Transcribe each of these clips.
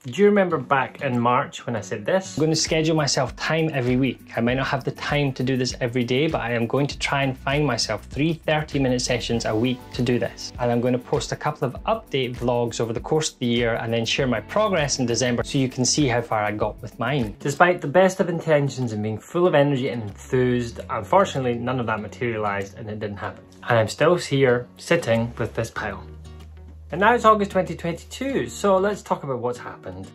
Do you remember back in March when I said this? I'm going to schedule myself time every week. I might not have the time to do this every day, but I am going to try and find myself 3 30-minute sessions a week to do this. And I'm going to post a couple of update vlogs over the course of the year and then share my progress in December so you can see how far I got with mine. Despite the best of intentions and being full of energy and enthused, unfortunately none of that materialized and it didn't happen. And I'm still here sitting with this pile. And now it's August 2022, so let's talk about what's happened.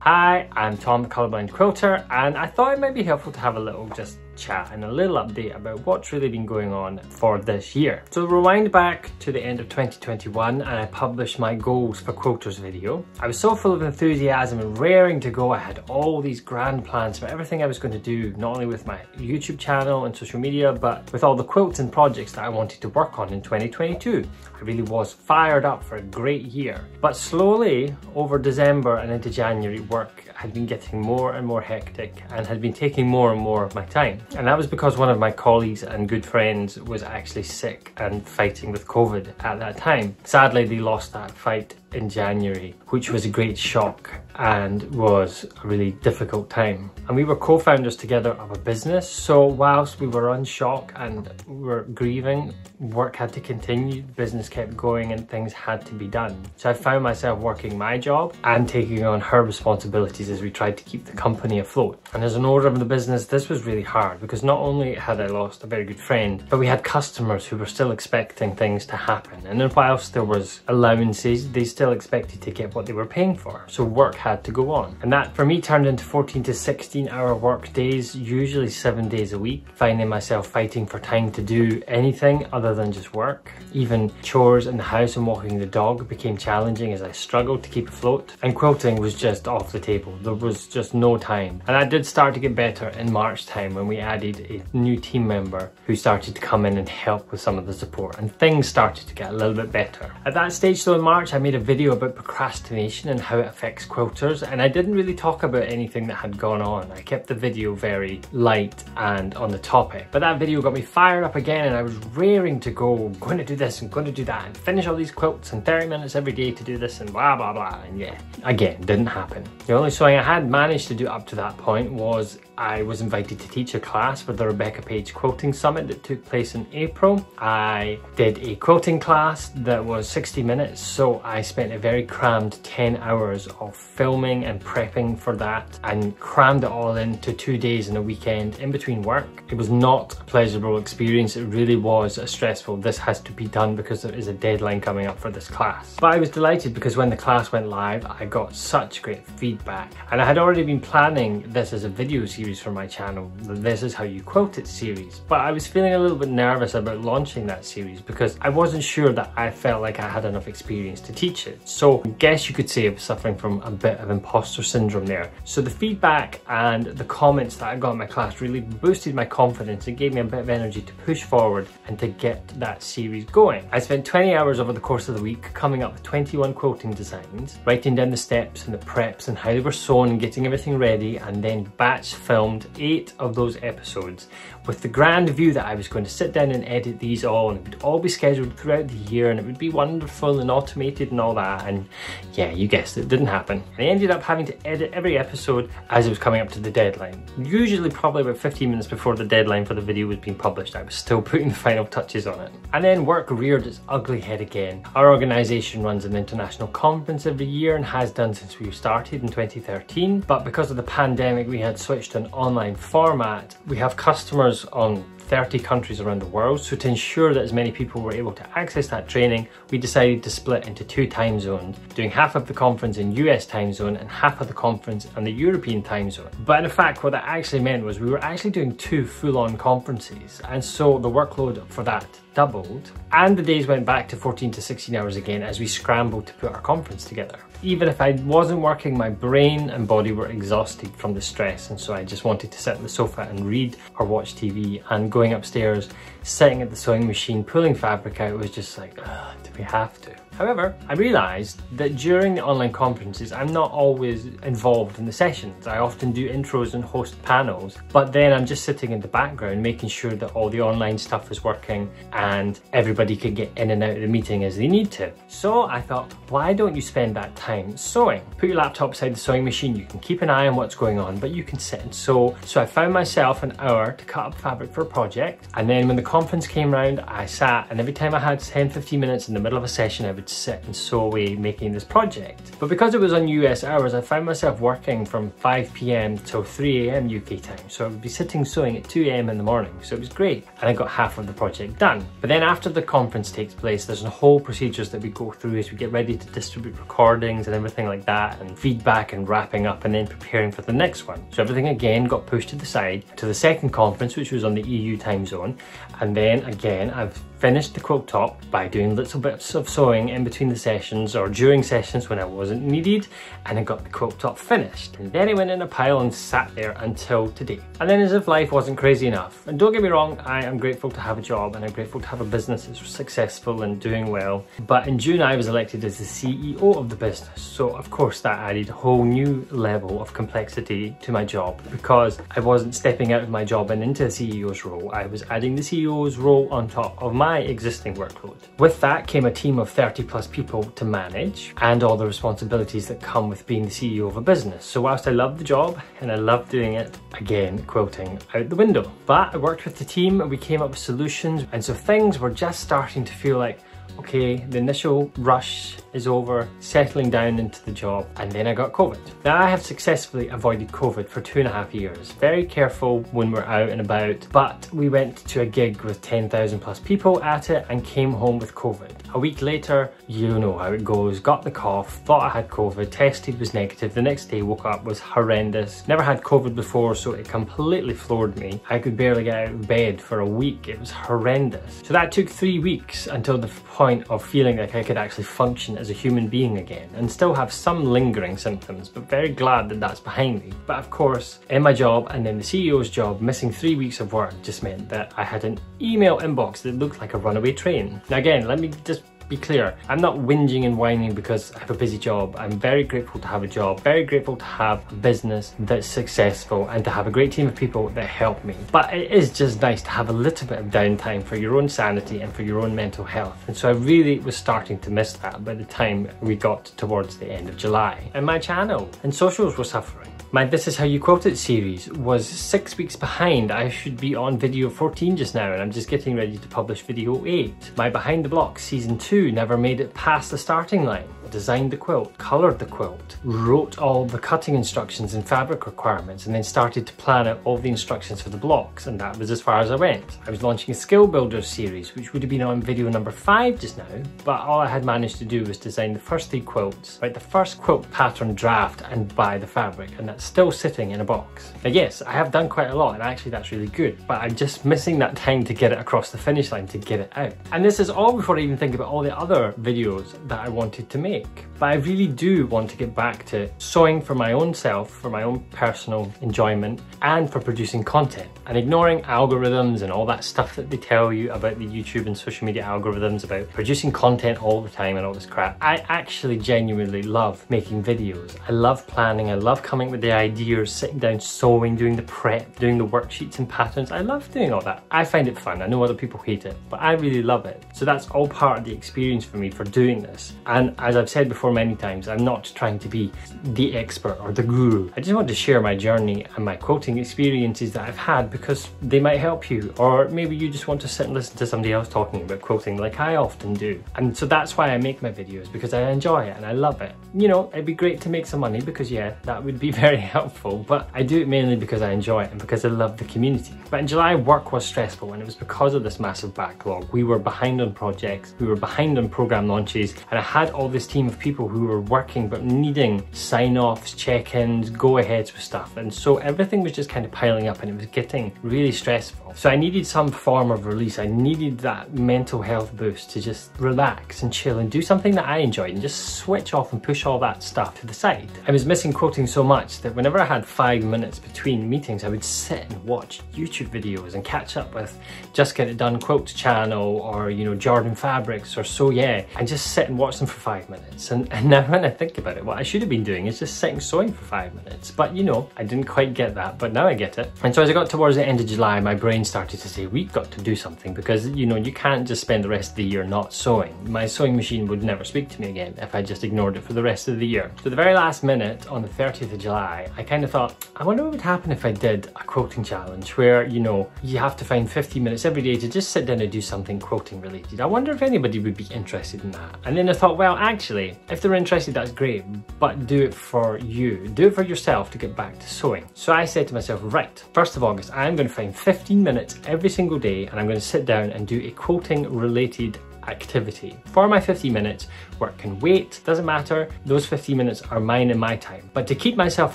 Hi, I'm Tom, the Colourblind Quilter, and I thought it might be helpful to have a little just chat and a little update about what's really been going on for this year. So rewind back to the end of 2021 and I published my goals for Quilter's video. I was so full of enthusiasm and raring to go. I had all these grand plans for everything I was going to do, not only with my YouTube channel and social media, but with all the quilts and projects that I wanted to work on in 2022. I really was fired up for a great year. But slowly, over December and into January, work had been getting more and more hectic and had been taking more and more of my time. And that was because one of my colleagues and good friends was actually sick and fighting with COVID at that time. Sadly, they lost that fight in January, which was a great shock and was a really difficult time. And we were co-founders together of a business, so whilst we were on shock and we were grieving, work had to continue, business kept going and things had to be done. So I found myself working my job and taking on her responsibilities as we tried to keep the company afloat. And as an owner of the business, this was really hard because not only had I lost a very good friend, but we had customers who were still expecting things to happen. And then whilst there was allowances, they still expected to get what they were paying for. So work had to go on. And that for me turned into 14 to 16 hour work days, usually 7 days a week, finding myself fighting for time to do anything other than just work. Even chores in the house and walking the dog became challenging as I struggled to keep afloat. And quilting was just off the table. There was just no time. And that did start to get better in March time when we added a new team member who started to come in and help with some of the support, and things started to get a little bit better. At that stage though in March I made a video about procrastination and how it affects quilters, and I didn't really talk about anything that had gone on. I kept the video very light and on the topic, but that video got me fired up again and I was raring to go. I'm going to do this, I'm going to do that, and finish all these quilts in 30 minutes every day to do this and blah blah blah. And yeah, again, didn't happen. The only sewing I had managed to do up to that point was I was invited to teach a class for the Rebecca Page Quilting Summit that took place in April. I did a quilting class that was 60 minutes, so I spent a very crammed 10 hours of filming and prepping for that and crammed it all into 2 days and a weekend in between work. It was not a pleasurable experience, it really was a stressful, this has to be done because there is a deadline coming up for this class. But I was delighted because when the class went live, I got such great feedback, and I had already been planning this as a video series for my channel, the This Is How You Quilt It series, but I was feeling a little bit nervous about launching that series because I wasn't sure that I felt like I had enough experience to teach it. So I guess you could say I was suffering from a bit of imposter syndrome there. So the feedback and the comments that I got in my class really boosted my confidence and gave me a bit of energy to push forward and to get that series going. I spent 20 hours over the course of the week coming up with 21 quilting designs, writing down the steps and the preps and how they were sewn and getting everything ready, and then batch filmed 8 of those episodes with the grand view that I was going to sit down and edit these all, and it would all be scheduled throughout the year and it would be wonderful and automated and all that. And yeah, you guessed it, didn't happen. I ended up having to edit every episode as it was coming up to the deadline. Usually probably about 15 minutes before the deadline for the video was being published, I was still putting the final touches on it. And then work reared its ugly head again. Our organisation runs an international conference every year and has done since we started in 2013, but because of the pandemic we had switched to an online format. We have customers on 30 countries around the world, so to ensure that as many people were able to access that training, we decided to split into 2 time zones, doing half of the conference in US time zone and half of the conference in the European time zone. But in fact what that actually meant was we were actually doing 2 full-on conferences, and so the workload for that doubled, and the days went back to 14 to 16 hours again as we scrambled to put our conference together. Even if I wasn't working, my brain and body were exhausted from the stress, and so I just wanted to sit on the sofa and read or watch TV, and going upstairs, sitting at the sewing machine, pulling fabric out, was just like, do we have to? However, I realised that during the online conferences, I'm not always involved in the sessions. I often do intros and host panels, but then I'm just sitting in the background making sure that all the online stuff is working and everybody can get in and out of the meeting as they need to. So I thought, why don't you spend that time sewing? Put your laptop beside the sewing machine, you can keep an eye on what's going on, but you can sit and sew. So I found myself an hour to cut up fabric for a project, and then when the conference came round, I sat, and every time I had 10-15 minutes in the middle of a session, I would sit and sew away making this project. But because it was on US hours, I found myself working from 5 p.m. till 3 a.m. UK time. So I would be sitting sewing at 2 a.m. in the morning. So it was great. And I got half of the project done. But then after the conference takes place, there's a whole procedures that we go through as we get ready to distribute recordings and everything like that, and feedback and wrapping up and then preparing for the next one. So everything again got pushed to the side to the second conference, which was on the EU time zone. And then again, I've finished the quilt top by doing little bits of sewing in between the sessions or during sessions when I wasn't needed, and I got the quilt top finished. And then it went in a pile and sat there until today. And then as if life wasn't crazy enough, and don't get me wrong, I am grateful to have a job and I'm grateful to have a business that's successful and doing well. But in June I was elected as the CEO of the business. So of course that added a whole new level of complexity to my job, because I wasn't stepping out of my job and into a CEO's role. I was adding the CEO's role on top of my existing workload. With that came a team of 30+ people to manage and all the responsibilities that come with being the CEO of a business. So whilst I love the job and I love doing it, again, quilting out the window. But I worked with the team and we came up with solutions, and so things were just starting to feel like, okay, the initial rush is over, settling down into the job, and then I got COVID. Now I have successfully avoided COVID for 2.5 years. Very careful when we're out and about, but we went to a gig with 10,000+ people at it and came home with COVID. A week later, you know how it goes, got the cough, thought I had COVID, tested, was negative. The next day woke up, was horrendous. Never had COVID before, so it completely floored me. I could barely get out of bed for a week. It was horrendous. So that took 3 weeks until the point of feeling like I could actually function as a human being again, and still have some lingering symptoms, but very glad that that's behind me. But of course, in my job and in the CEO's job, missing 3 weeks of work just meant that I had an email inbox that looked like a runaway train. Now again, let me just be clear, I'm not whinging and whining because I have a busy job. I'm very grateful to have a job, very grateful to have a business that's successful and to have a great team of people that help me. But it is just nice to have a little bit of downtime for your own sanity and for your own mental health. And so I really was starting to miss that by the time we got towards the end of July. And my channel and socials were suffering. My This Is How You Quilt It series was 6 weeks behind. I should be on video 14 just now, and I'm just getting ready to publish video 8. My Behind the Blocks season 2 never made it past the starting line. Designed the quilt, coloured the quilt, wrote all the cutting instructions and fabric requirements, and then started to plan out all the instructions for the blocks, and that was as far as I went. I was launching a Skill Builders series, which would have been on video number 5 just now, but all I had managed to do was design the first 3 quilts, write the first quilt pattern draft, and buy the fabric, and that's still sitting in a box. Now yes, I have done quite a lot, and actually that's really good, but I'm just missing that time to get it across the finish line, to get it out. And this is all before I even think about all the other videos that I wanted to make. But I really do want to get back to sewing for my own self, for my own personal enjoyment, and for producing content, and ignoring algorithms and all that stuff that they tell you about the YouTube and social media algorithms about producing content all the time and all this crap. I actually genuinely love making videos. I love planning, I love coming with the ideas, sitting down sewing, doing the prep, doing the worksheets and patterns. I love doing all that. I find it fun. I know other people hate it, but I really love it. So that's all part of the experience for me for doing this. And as I've said before many times, I'm not trying to be the expert or the guru. I just want to share my journey and my quilting experiences that I've had, because they might help you, or maybe you just want to sit and listen to somebody else talking about quilting like I often do. And so that's why I make my videos, because I enjoy it and I love it. You know, it'd be great to make some money, because yeah, that would be very helpful, but I do it mainly because I enjoy it and because I love the community. But in July, work was stressful, and it was because of this massive backlog. We were behind on projects, we were behind on program launches, and I had all this team of people who were working but needing sign-offs, check-ins, go-aheads with stuff, and so everything was just kind of piling up and it was getting really stressful. So I needed some form of release. I needed that mental health boost to just relax and chill and do something that I enjoyed and just switch off and push all that stuff to the side. I was missing quilting so much that whenever I had 5 minutes between meetings, I would sit and watch YouTube videos and catch up with Just Get It Done Quilt channel, or you know, Jordan Fabrics, or So Yeah, and just sit and watch them for 5 minutes. And now when I think about it, what I should have been doing is just sitting sewing for 5 minutes. But you know, I didn't quite get that, but now I get it. And so as I got towards the end of July, my brain started to say, we've got to do something, because you know, you can't just spend the rest of the year not sewing. My sewing machine would never speak to me again if I just ignored it for the rest of the year. So the very last minute, on the 30th of July, I kind of thought, I wonder what would happen if I did a quilting challenge where, you know, you have to find 50 minutes every day to just sit down and do something quilting related. I wonder if anybody would be interested in that. And then I thought, well, actually, if they're interested, that's great, but do it for you. Do it for yourself to get back to sewing. So I said to myself, right, 1st of August, I'm going to find 15 minutes every single day and I'm going to sit down and do a quilting related activity. For my 50 minutes, work can wait, doesn't matter, those 50 minutes are mine and my time. But to keep myself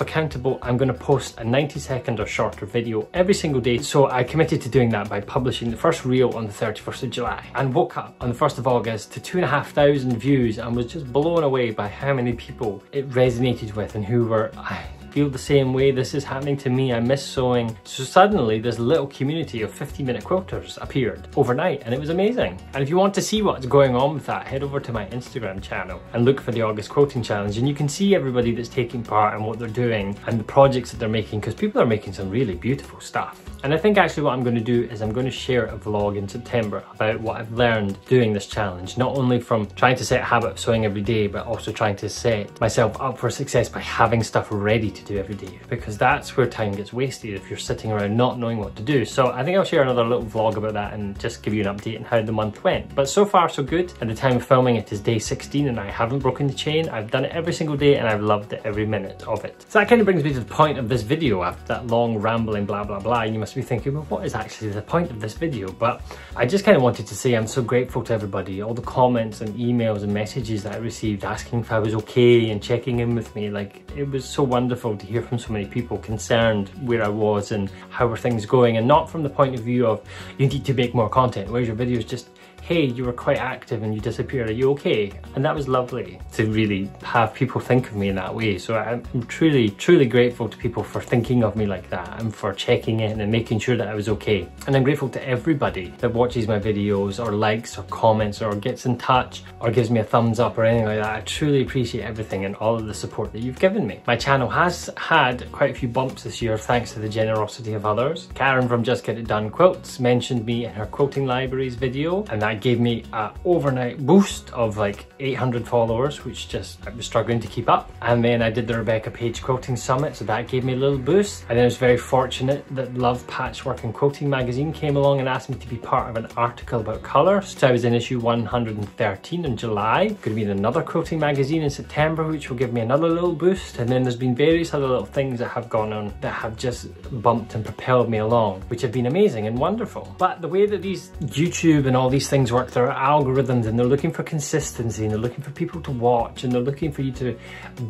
accountable, I'm going to post a 90-second or shorter video every single day. So I committed to doing that by publishing the first reel on the 31st of July, and woke up on the 1st of August to 2,500 views and was just blown away by how many people it resonated with and who were, I feel the same way, this is happening to me, I miss sewing. So suddenly this little community of 50-minute quilters appeared overnight, and it was amazing. And if you want to see what's going on with that, head over to my Instagram channel and look for the August Quilting Challenge, and you can see everybody that's taking part and what they're doing and the projects that they're making, because people are making some really beautiful stuff. And I think actually what I'm going to do is I'm going to share a vlog in September about what I've learned doing this challenge, not only from trying to set a habit of sewing every day, but also trying to set myself up for success by having stuff ready to do every day, because that's where time gets wasted if you're sitting around not knowing what to do. So I think I'll share another little vlog about that and just give you an update on how the month went. But so far so good. At the time of filming, it is day 16 and I haven't broken the chain. I've done it every single day and I've loved it every minute of it. So that kind of brings me to the point of this video. After that long rambling blah blah blah, you must be thinking, well, what is actually the point of this video? But I just kind of wanted to say I'm so grateful to everybody, all the comments and emails and messages that I received asking if I was okay and checking in with me. Like, it was so wonderful to hear from so many people concerned where I was and how were things going, and not from the point of view of you need to make more content, where's your videos, just hey, you were quite active and you disappeared, are you okay? And that was lovely to really have people think of me in that way. So I'm truly, truly grateful to people for thinking of me like that and for checking in and making sure that I was okay. And I'm grateful to everybody that watches my videos or likes or comments or gets in touch or gives me a thumbs up or anything like that. I truly appreciate everything and all of the support that you've given me. My channel has had quite a few bumps this year thanks to the generosity of others. Karen from Just Get It Done Quilts mentioned me in her quilting libraries video, and that gave me an overnight boost of like 800 followers, which just I was struggling to keep up. And then I did the Rebecca Page Quilting Summit, so that gave me a little boost. And then I was very fortunate that Love Patchwork and Quilting magazine came along and asked me to be part of an article about colour. So I was in issue 113 in July. Going to be in another quilting magazine in September, which will give me another little boost. And then there's been various other little things that have gone on that have just bumped and propelled me along, which have been amazing and wonderful. But the way that these YouTube and all these things work, there are algorithms and they're looking for consistency and they're looking for people to watch and they're looking for you to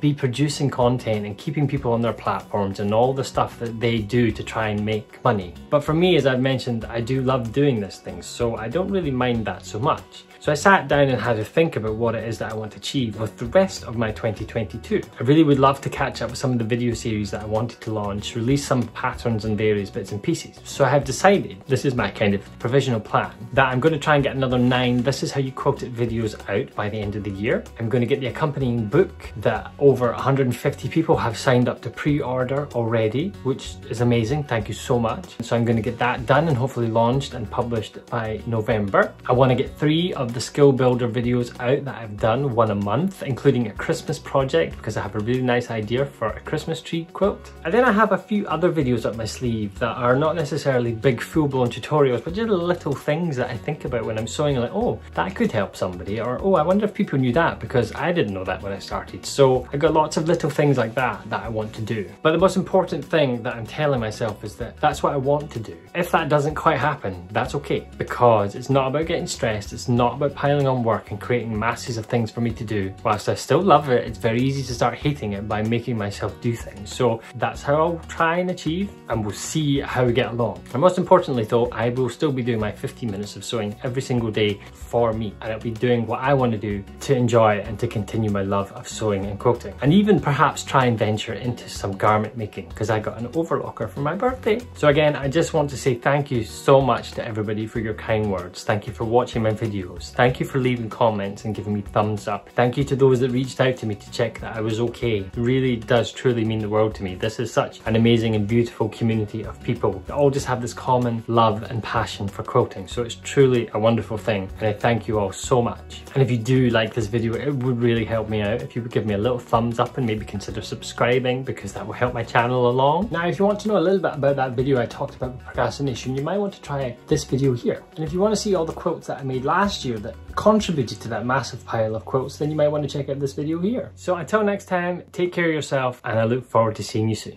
be producing content and keeping people on their platforms and all the stuff that they do to try and make money. But for me, as I've mentioned, I do love doing these things, so I don't really mind that so much. So I sat down and had to think about what it is that I want to achieve with the rest of my 2022. I really would love to catch up with some of the video series that I wanted to launch, release some patterns and various bits and pieces. So I have decided, this is my kind of provisional plan, that I'm going to try and get another 9 This Is How You Quilt It videos out by the end of the year. I'm going to get the accompanying book that over 150 people have signed up to pre-order already, which is amazing. Thank you so much. So I'm going to get that done and hopefully launched and published by November. I want to get 3 of the skill builder videos out that I've done, 1 a month, including a Christmas project because I have a really nice idea for a Christmas tree quilt. And then I have a few other videos up my sleeve that are not necessarily big full-blown tutorials, but just little things that I think about when I'm I'm sewing, like, oh, that could help somebody, or oh, I wonder if people knew that, because I didn't know that when I started. So I got lots of little things like that I want to do. But the most important thing that I'm telling myself is that that's what I want to do. If that doesn't quite happen, that's okay, because it's not about getting stressed, it's not about piling on work and creating masses of things for me to do. Whilst I still love it, it's very easy to start hating it by making myself do things. So that's how I'll try and achieve, and we'll see how we get along. And most importantly though, I will still be doing my 15 minutes of sewing every single day for me, and I'll be doing what I want to do to enjoy and to continue my love of sewing and quilting, and even perhaps try and venture into some garment making, because I got an overlocker for my birthday. So again, I just want to say thank you so much to everybody for your kind words. Thank you for watching my videos. Thank you for leaving comments and giving me thumbs up. Thank you to those that reached out to me to check that I was okay. It really does truly mean the world to me. This is such an amazing and beautiful community of people that all just have this common love and passion for quilting. So it's truly a wonderful thing, and I thank you all so much. And if you do like this video, it would really help me out if you would give me a little thumbs up and maybe consider subscribing, because that will help my channel along. Now, if you want to know a little bit about that video I talked about procrastination, you might want to try this video here. And if you want to see all the quilts that I made last year that contributed to that massive pile of quilts, then you might want to check out this video here. So until next time, take care of yourself, and I look forward to seeing you soon.